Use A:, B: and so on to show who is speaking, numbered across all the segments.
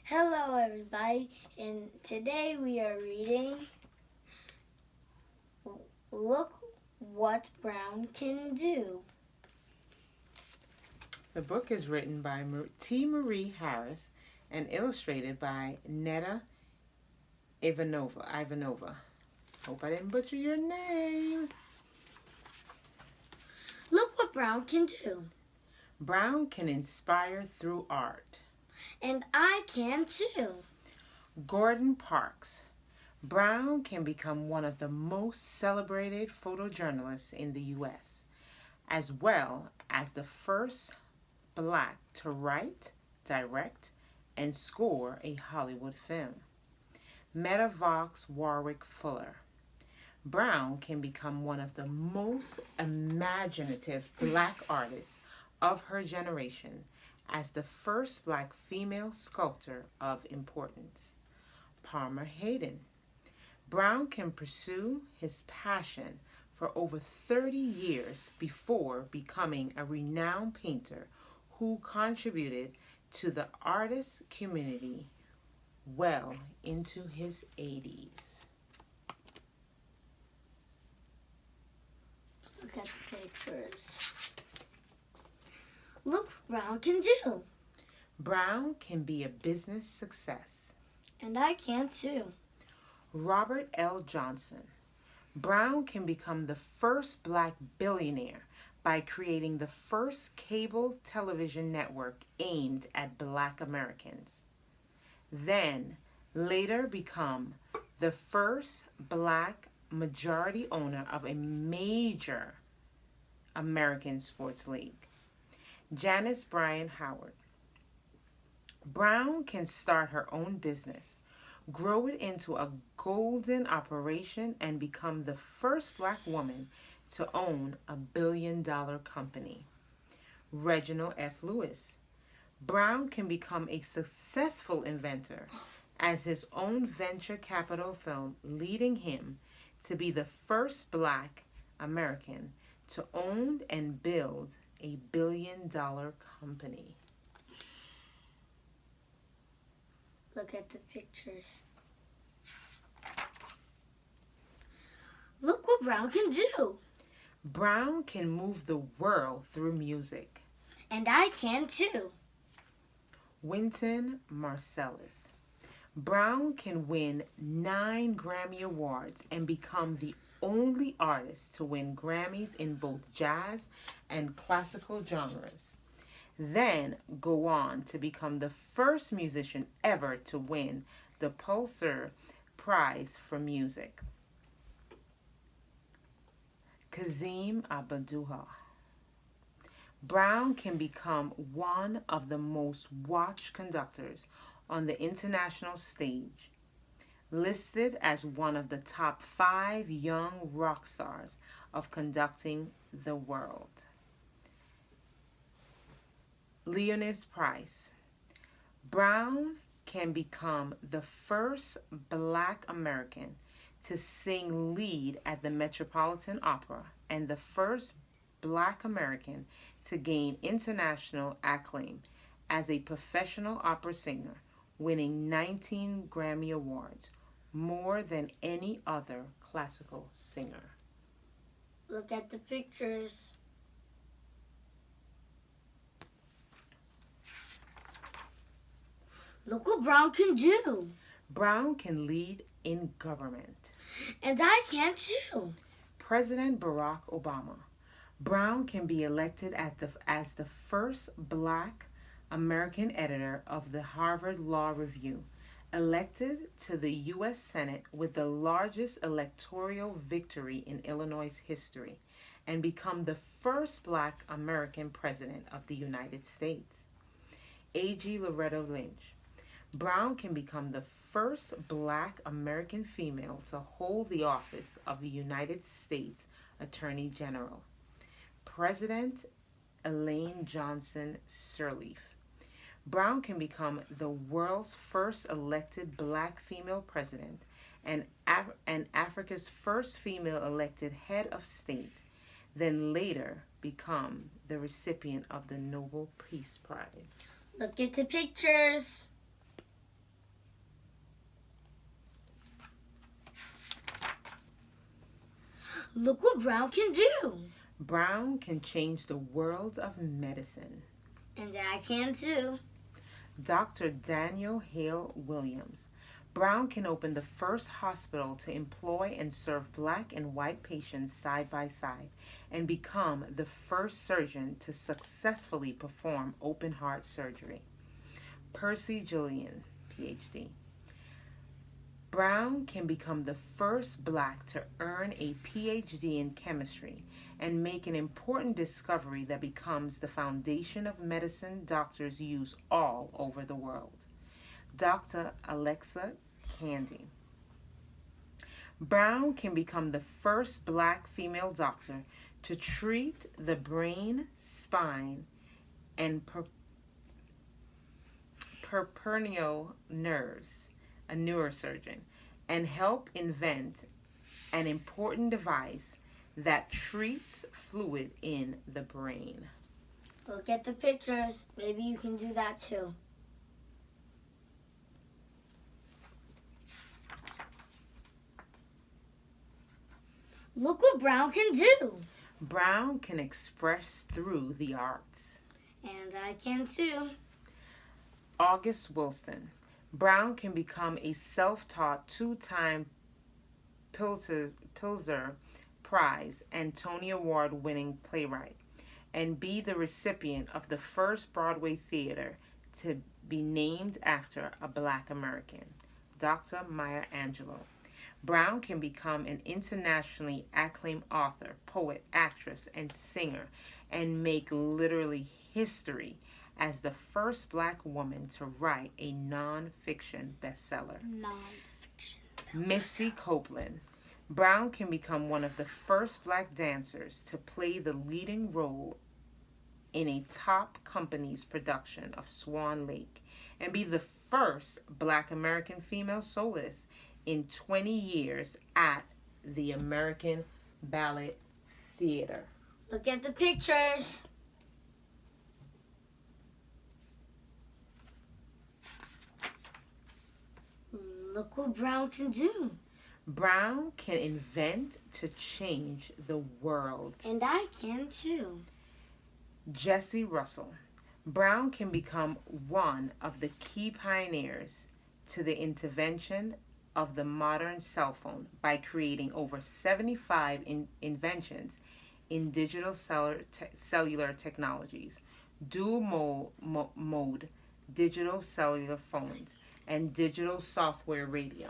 A: Hello, everybody, and today we are reading Look What Brown Can Do.
B: The book is written by T. Marie Harris and illustrated by Netta Ivanova. Hope I didn't butcher your name.
A: Look what Brown can do.
B: Brown can inspire through art.
A: And I can too.
B: Gordon Parks. Brown can become one of the most celebrated photojournalists in the U.S., as well as the first Black to write, direct, and score a Hollywood film. Meta Vox Warwick Fuller. Brown can become one of the most imaginative Black artists of her generation as the first Black female sculptor of importance. Palmer Hayden. Brown can pursue his passion for over 30 years before becoming a renowned painter who contributed to the artist community well into his 80s.
A: Look at the pictures. Look what Brown can do.
B: Brown can be a business success.
A: And I can too.
B: Robert L. Johnson. Brown can become the first Black billionaire by creating the first cable television network aimed at Black Americans. Then, later become the first Black majority owner of a major American sports league. Janice Bryan Howard. Brown can start her own business, grow it into a golden operation, and become the first Black woman to own a billion-dollar company. Reginald F. Lewis. Brown can become a successful inventor as his own venture capital firm, leading him to be the first Black American to own and build a billion-dollar company.
A: Look at the pictures. Look what Brown can do.
B: Brown can move the world through music.
A: And I can too.
B: Wynton Marsalis. Brown can win 9 Grammy Awards and become the only artist to win Grammys in both jazz and classical genres. Then go on to become the first musician ever to win the Pulitzer Prize for Music. Kazim Abdul-Jabbar. Brown can become one of the most watched conductors on the international stage, listed as one of the top 5 young rock stars of conducting the world. Leonidas Price. Brown can become the first Black American to sing lead at the Metropolitan Opera and the first Black American to gain international acclaim as a professional opera singer, winning 19 Grammy Awards, more than any other classical singer.
A: Look at the pictures. Look what Brown can do.
B: Brown can lead in government.
A: And I can too.
B: President Barack Obama. Brown can be elected as the first Black American editor of the Harvard Law Review, elected to the U.S. Senate with the largest electoral victory in Illinois' history, and become the first Black American president of the United States. A.G. Loretta Lynch. Brown can become the first Black American female to hold the office of the United States Attorney General. President Elaine Johnson Sirleaf. Brown can become the world's first elected Black female president and Africa's first female elected head of state, then later become the recipient of the Nobel Peace Prize.
A: Look at the pictures. Look what Brown can do.
B: Brown can change the world of medicine.
A: And I can too.
B: Dr. Daniel Hale Williams. Brown can open the first hospital to employ and serve black and white patients side by side and become the first surgeon to successfully perform open heart surgery. Percy Julian, PhD. Brown can become the first black to earn a PhD in chemistry and make an important discovery that becomes the foundation of medicine doctors use all over the world. Dr. Alexa Candy. Brown can become the first black female doctor to treat the brain, spine, and perpetual nerves, a neurosurgeon, and help invent an important device that treats fluid in the brain.
A: Look at the pictures. Maybe you can do that too. Look what Brown can do.
B: Brown can express through the arts.
A: And I can too.
B: August Wilson. Brown can become a self-taught two-time Pulitzer Prize and Tony Award winning playwright and be the recipient of the first Broadway theater to be named after a black American, Dr. Maya Angelou. Brown can become an internationally acclaimed author, poet, actress, and singer and make literally history as the first black woman to write a non-fiction bestseller. Misty Copeland. Brown can become one of the first black dancers to play the leading role in a top company's production of Swan Lake and be the first black American female soloist in 20 years at the American Ballet Theater.
A: Look at the pictures. Look what Brown can do.
B: Brown can invent to change the world.
A: And I can too.
B: Jesse Russell. Brown can become one of the key pioneers to the invention of the modern cell phone by creating over 75 inventions in digital cellular technologies, dual mode digital cellular phones, and digital software radio.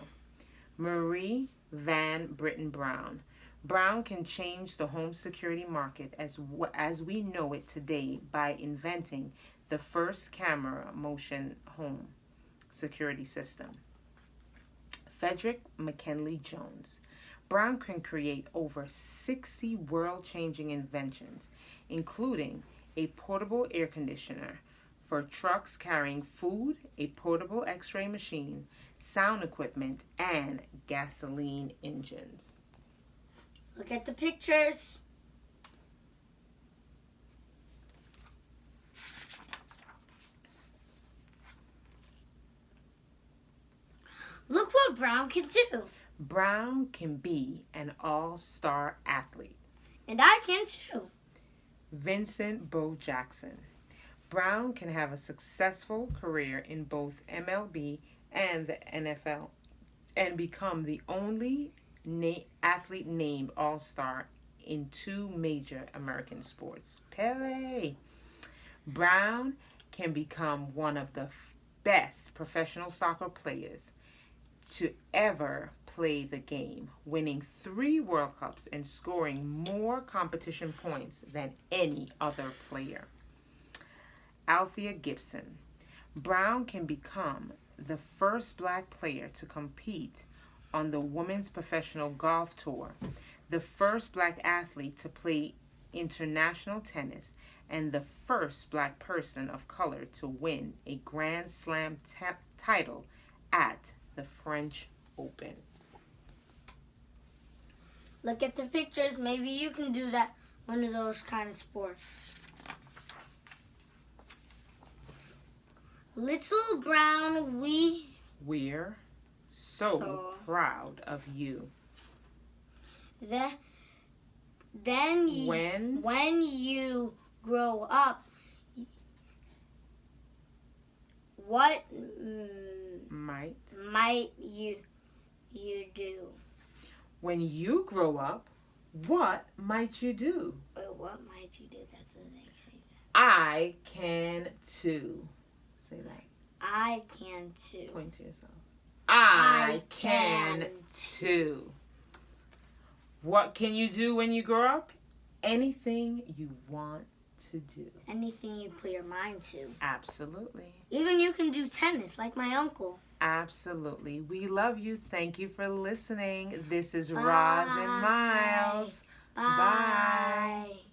B: Marie Van Britten Brown. Brown can change the home security market as we know it today by inventing the first camera motion home security system. Frederick McKinley Jones. Brown can create over 60 world-changing inventions, including a portable air conditioner for trucks carrying food, a portable x-ray machine, sound equipment, and gasoline engines.
A: Look at the pictures. Look what Brown can do.
B: Brown can be an all-star athlete.
A: And I can too.
B: Vincent Bo Jackson. Brown can have a successful career in both MLB and the NFL and become the only athlete named all-star in two major American sports. Pele. Brown can become one of the best professional soccer players to ever play the game, winning 3 World Cups and scoring more competition points than any other player. Althea Gibson. Brown can become the first black player to compete on the Women's Professional Golf Tour, the first black athlete to play international tennis, and the first black person of color to win a Grand Slam title at the French Open.
A: Look at the pictures. Maybe you can do that, one of those kind of sports. Little Brown,
B: We're so proud of you.
A: Then when you grow up, what might you do?
B: When you grow up, what might you do?
A: What might you do? That doesn't make any sense.
B: I can too. Say that.
A: I can too.
B: Point to yourself. I can too. What can you do when you grow up? Anything you want to do.
A: Anything you put your mind to.
B: Absolutely.
A: Even you can do tennis like my uncle.
B: Absolutely. We love you. Thank you for listening. This is
A: Bye.
B: Roz and Myles.
A: Bye.
B: Bye.